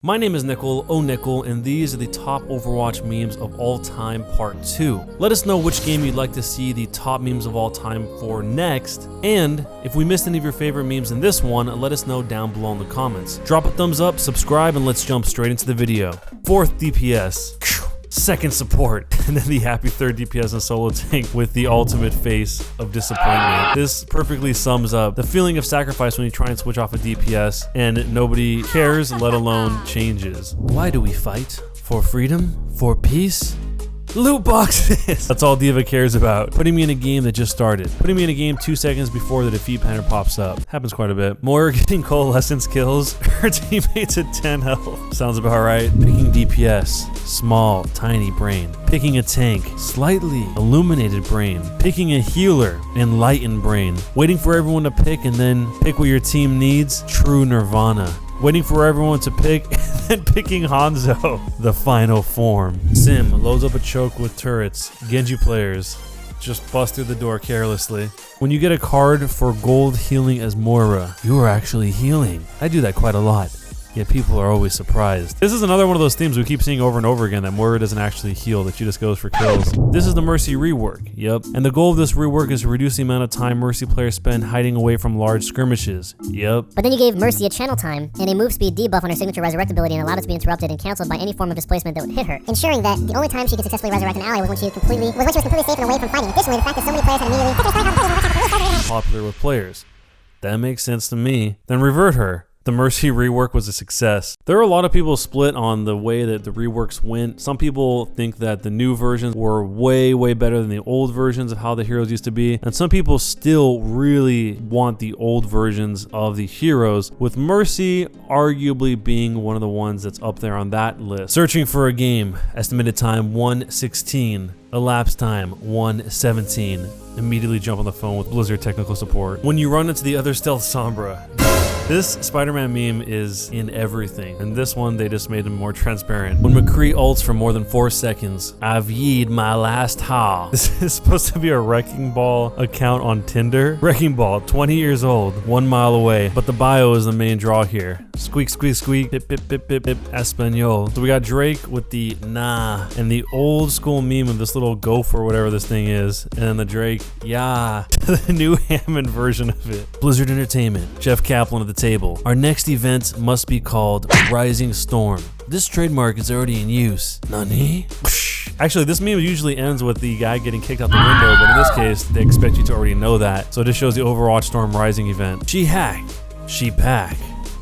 My name is Nickel, Nickel, and these are the top Overwatch memes of all time part 2. Let us know which game you'd like to see the top memes of all time for next, and if we missed any of your favorite memes in this one, let us know down below in the comments. Drop a thumbs up, subscribe, and let's jump straight into the video. 4th DPS. Second support, and then the happy 3rd DPS and solo tank with the ultimate face of disappointment. This perfectly sums up the feeling of sacrifice when you try and switch off a DPS and nobody cares, let alone changes. Why do we fight? For freedom? For peace? Loot boxes! That's all Diva cares about. Putting me in a game that just started. Putting me in a game 2 seconds before the defeat banner pops up. Happens quite a bit. Moira getting coalescence kills. Her teammates at 10 health. Sounds about right. Picking DPS. Small, tiny brain. Picking a tank. Slightly illuminated brain. Picking a healer. Enlightened brain. Waiting for everyone to pick and then pick what your team needs. True nirvana. Waiting for everyone to pick and then picking Hanzo. The final form. Sim loads up a choke with turrets. Genji players just bust through the door carelessly. When you get a card for gold healing as Moira, you are actually healing. I do that quite a lot. Yet people are always surprised. This is another one of those themes we keep seeing over and over again, that Moira doesn't actually heal, that she just goes for kills. This is the Mercy rework, yep. And the goal of this rework is to reduce the amount of time Mercy players spend hiding away from large skirmishes, yep. But then you gave Mercy a channel time and a move speed debuff on her signature resurrect ability and allowed it to be interrupted and cancelled by any form of displacement that would hit her, ensuring that the only time she could successfully resurrect an ally was when she was completely safe and away from fighting. Additionally, the fact that so many players had immediately popular with players. That makes sense to me. Then revert her. The Mercy rework was a success. There are a lot of people split on the way that the reworks went. Some people think that the new versions were way better than the old versions of how the heroes used to be. And some people still really want the old versions of the heroes, with Mercy arguably being one of the ones that's up there on that list. Searching for a game. Estimated time 1:16. Elapsed time 1:17. Immediately jump on the phone with Blizzard technical support. When you run into the other stealth Sombra. This Spider-Man meme is in everything, and this one they just made him more transparent. When McCree ults for more than 4 seconds, I've yeed my last haul. This is supposed to be a Wrecking Ball account on Tinder. Wrecking Ball, 20 years old, 1 mile away, but the bio is the main draw here. Squeak, squeak, squeak, pip, pip, pip, pip, pip, Espanol. So we got Drake with the nah, and the old school meme of this little gopher, whatever this thing is, and then the Drake, yeah, the new Hammond version of it. Blizzard Entertainment, Jeff Kaplan at the table. Our next event must be called Rising Storm. This trademark is already in use. Nani? Actually, this meme usually ends with the guy getting kicked out the window, but in this case, they expect you to already know that. So it just shows the Overwatch Storm Rising event. She hack. She pack.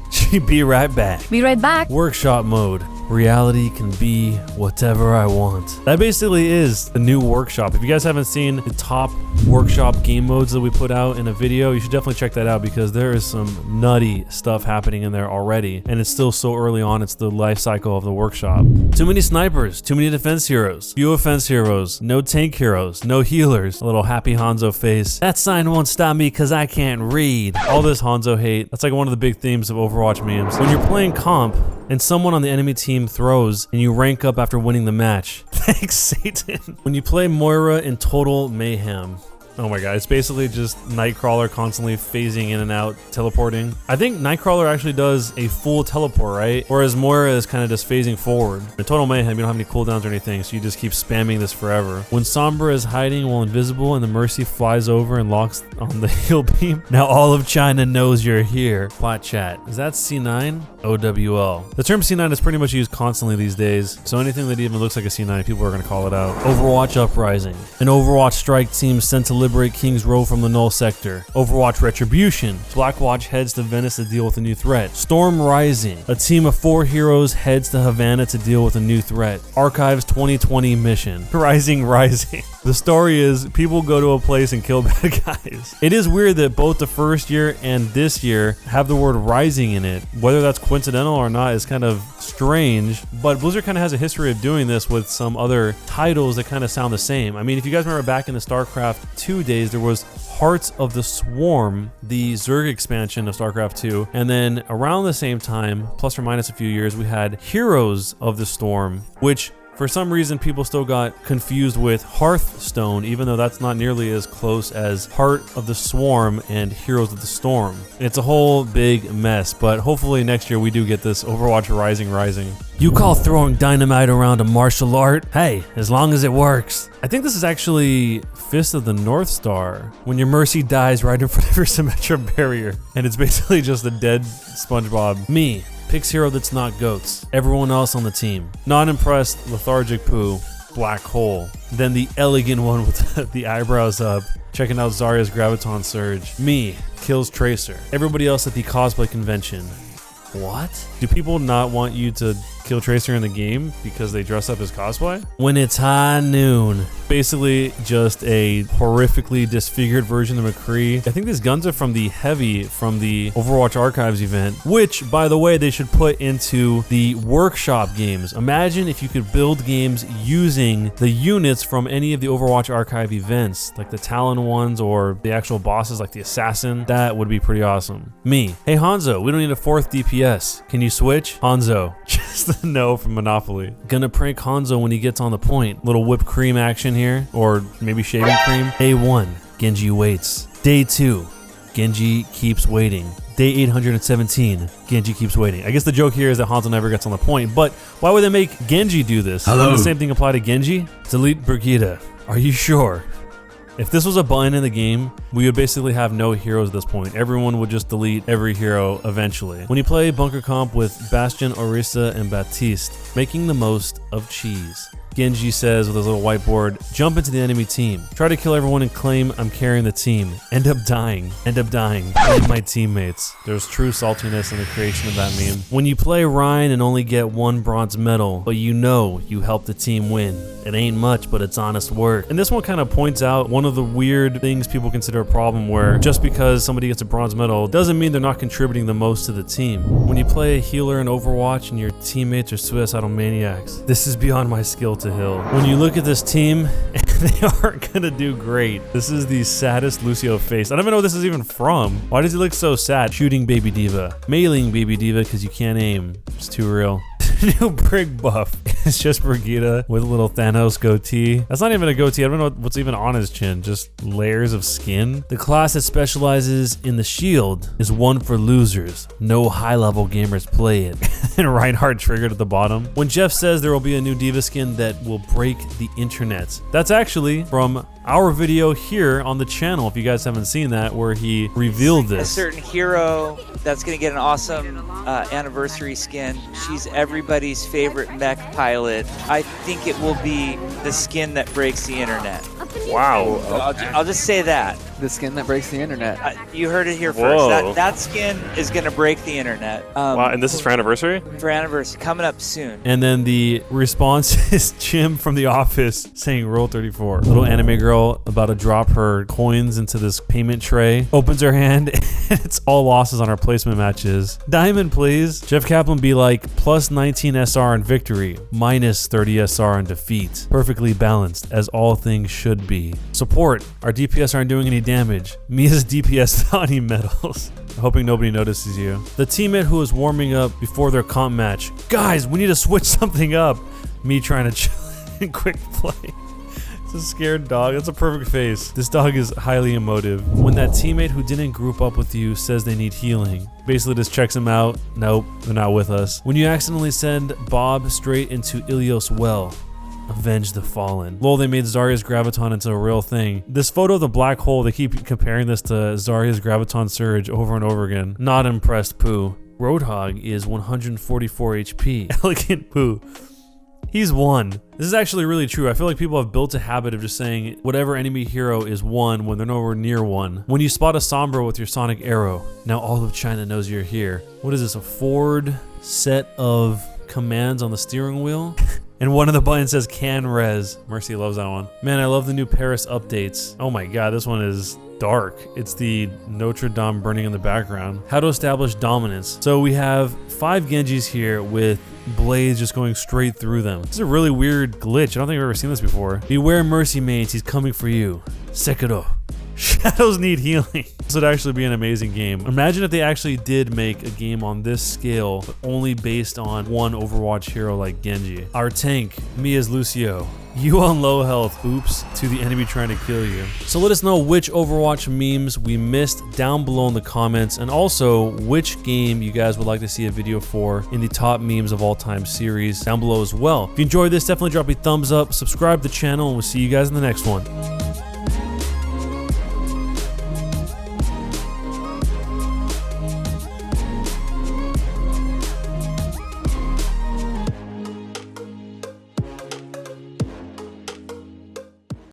She be right back. Be right back. Workshop mode. Reality can be whatever I want. That basically is the new workshop. If you guys haven't seen the top workshop game modes that we put out in a video, you should definitely check that out, because there is some nutty stuff happening in there already, and it's still so early on. It's the life cycle of the workshop. Too many snipers, too many defense heroes, few offense heroes, no tank heroes, no healers. A little happy Hanzo face. That sign won't stop me because I can't read. All this Hanzo hate. That's like one of the big themes of Overwatch memes. When you're playing comp and someone on the enemy team throws and you rank up after winning the match. Thanks, Satan. When you play Moira in total mayhem. Oh my god, it's basically just Nightcrawler constantly phasing in and out, teleporting. I think Nightcrawler actually does a full teleport, right? Whereas Moira is kind of just phasing forward. In Total Mayhem, you don't have any cooldowns or anything, so you just keep spamming this forever. When Sombra is hiding while invisible and the Mercy flies over and locks on the heal beam, now all of China knows you're here. Plot chat. Is that C9? OWL. The term C9 is pretty much used constantly these days, so anything that even looks like a C9, people are going to call it out. Overwatch Uprising. An Overwatch strike team sent to liberate King's Row from the Null Sector. Overwatch Retribution. Blackwatch heads to Venice to deal with a new threat. Storm Rising. A team of 4 heroes heads to Havana to deal with a new threat. Archives 2020 mission. Rising. The story is people go to a place and kill bad guys. It is weird that both the first year and this year have the word rising in it. Whether that's coincidental or not is kind of strange, but Blizzard kind of has a history of doing this with some other titles that kind of sound the same. I mean, if you guys remember back in the StarCraft 2 days, there was Hearts of the Swarm, the Zerg expansion of StarCraft 2, and then around the same time, plus or minus a few years, we had Heroes of the Storm, which For some reason, people still got confused with Hearthstone, even though that's not nearly as close as Heart of the Swarm and Heroes of the Storm. It's a whole big mess, but hopefully next year we do get this Overwatch Rising. You call throwing dynamite around a martial art? Hey, as long as it works. I think this is actually Fist of the North Star, when your Mercy dies right in front of your Symmetra barrier, and it's basically just a dead SpongeBob. Me. Picks hero that's not goats. Everyone else on the team. Not impressed, lethargic poo, black hole. Then the elegant one with the eyebrows up, checking out Zarya's Graviton Surge. Me, kills Tracer. Everybody else at the cosplay convention. What? Do people not want you to kill Tracer in the game because they dress up as cosplay? When it's high noon. Basically just a horrifically disfigured version of McCree. I think these guns are from the Heavy from the Overwatch Archives event, which, by the way, they should put into the workshop games. Imagine if you could build games using the units from any of the Overwatch Archive events, like the Talon ones or the actual bosses like the Assassin. That would be pretty awesome. Me. Hey Hanzo, we don't need a 4th DPS. Can you switch? Hanzo. Just the no from Monopoly. Gonna prank Hanzo when he gets on the point. Little whipped cream action here, or maybe shaving cream. Day 1, Genji waits. Day 2, Genji keeps waiting. Day 817, Genji keeps waiting. I guess the joke here is that Hanzo never gets on the point, but why would they make Genji do this? Hello. Doesn't the same thing apply to Genji? Delete Brigitte. Are you sure? If this was a button in the game, we would basically have no heroes at this point. Everyone would just delete every hero eventually. When you play Bunker Comp with Bastion, Orisa, and Baptiste, making the most of cheese. Genji says with his little whiteboard, jump into the enemy team. Try to kill everyone and claim I'm carrying the team. End up dying. Blame my teammates. There's true saltiness in the creation of that meme. When you play Ryan and only get 1 bronze medal, but you know you helped the team win. It ain't much, but it's honest work. And this one kind of points out one of the weird things people consider a problem, where just because somebody gets a bronze medal doesn't mean they're not contributing the most to the team. When you play a healer in Overwatch and your teammates are suicidal maniacs, this is beyond my skill to hill. When you look at this team, they aren't gonna do great. This is the saddest Lucio face. I don't even know what this is even from. Why does he look so sad? Shooting Baby Diva. Mailing Baby Diva because you can't aim. It's too real. New Brig buff. It's just Brigitte with a little Thanos goatee. That's not even a goatee. I don't know what's even on his chin. Just layers of skin. The class that specializes in the shield is one for losers. No high-level gamers play it. And Reinhardt triggered at the bottom. When Jeff says there will be a new Diva skin that will break the internet. That's actually from our video here on the channel, if you guys haven't seen that, where he revealed this. A certain hero that's gonna get an awesome anniversary skin. She's everybody's favorite mech pilot. I think it will be the skin that breaks the internet. Wow. I'll just say that. The skin that breaks the internet. You heard it here Whoa. first. That skin is going to break the internet. Wow, and this is for anniversary? For anniversary. Coming up soon. And then the response is Jim from The Office saying Rule 34. Little anime girl about to drop her coins into this payment tray. Opens her hand and it's all losses on her placement matches. Diamond, please. Jeff Kaplan be like, plus 19 SR in victory, minus 30 SR in defeat. Perfectly balanced, as all things should be. Support. Our DPS aren't doing any damage. Mia's DPS bounty medals. Hoping nobody notices you. The teammate who is warming up before their comp match. Guys, we need to switch something up. Me trying to chill in quick play. It's a scared dog. That's a perfect face. This dog is highly emotive. When that teammate who didn't group up with you says they need healing, basically just checks him out. Nope, they're not with us. When you accidentally send Bob straight into Ilios' well, avenge the fallen. Lol, they made Zarya's Graviton into a real thing. This photo of the black hole, they keep comparing this to Zarya's Graviton Surge over and over again. Not impressed, Pooh. Roadhog is 144 HP. Elegant Pooh. He's 1. This is actually really true. I feel like people have built a habit of just saying whatever enemy hero is 1 when they're nowhere near 1. When you spot a Sombra with your sonic arrow, now all of China knows you're here. What is this, a Ford set of commands on the steering wheel? And one of the buttons says can res. Mercy loves that one. Man, I love the new Paris updates. Oh my god, this one is dark. It's the Notre Dame burning in the background. How to establish dominance. So we have 5 Genjis here with blades just going straight through them. This is a really weird glitch. I don't think I've ever seen this before. Beware Mercy mains, he's coming for you. Sekiro. Shadows need healing. This would actually be an amazing game. Imagine if they actually did make a game on this scale, but only based on one Overwatch hero like Genji. Our tank, me as Lucio. You on low health, oops, to the enemy trying to kill you. So let us know which Overwatch memes we missed down below in the comments, and also which game you guys would like to see a video for in the top memes of all time series down below as well. If you enjoyed this, definitely drop a thumbs up, subscribe to the channel, and we'll see you guys in the next one.